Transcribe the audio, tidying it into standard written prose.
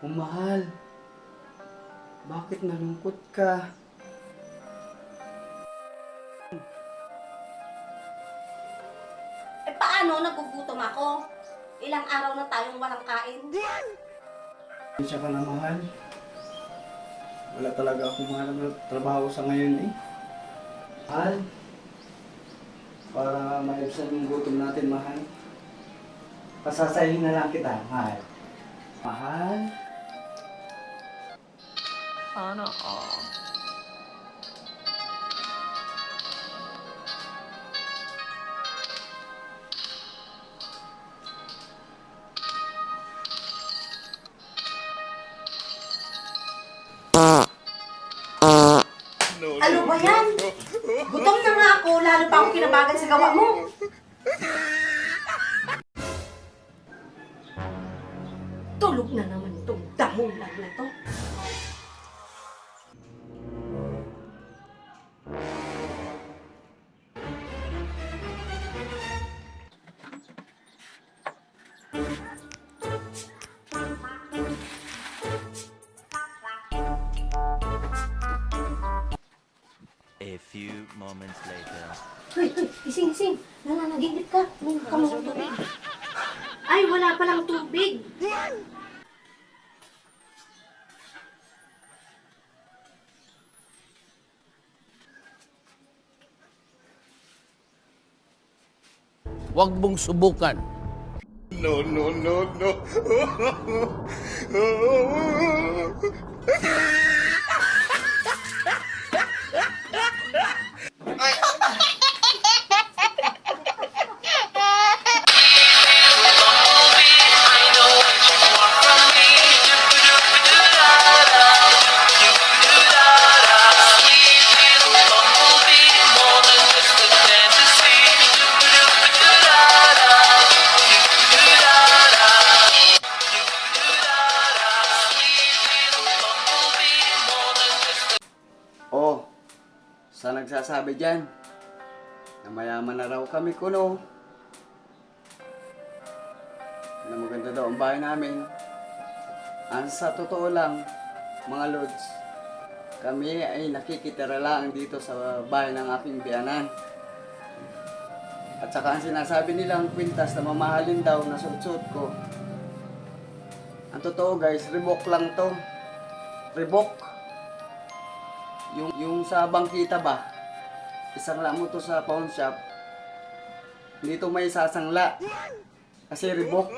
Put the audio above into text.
Oh, mahal. Bakit nalungkot ka? Eh paano nagugutom ako? Ilang araw na tayong walang kain. Siya ka na, mahal. Wala talaga akong mahal na trabaho sa ngayon eh. Mahal. Para maibsan yung gutom natin, mahal. Pasasayin na lang kita, mahal. Mahal. Sana all. Ano ba yan? Gutom na nga ako, lalo pa akong kinabagan sa gawa mo. Tulog na naman itong damulag na to. A few moments later. Hoy, gising. Nananaginip ka. May kamukha tubig. Ay, wala palang tubig. Huwag mong subukan. Oh, sa nagsasabi dyan, na mayaman na raw kami kuno. Na maganda daw ang bahay namin. Ang sa totoo lang, mga lods, kami ay nakikitira lang dito sa bahay ng aking biyanan. At saka ang sinasabi nilang kwintas na mamahalin daw na suot-suot ko. Ang totoo guys, Reebok lang to. Reebok. Yung sa bangkita ba, isangla mo to sa pawn shop, hindi to may sasangla. Kasi Reebok.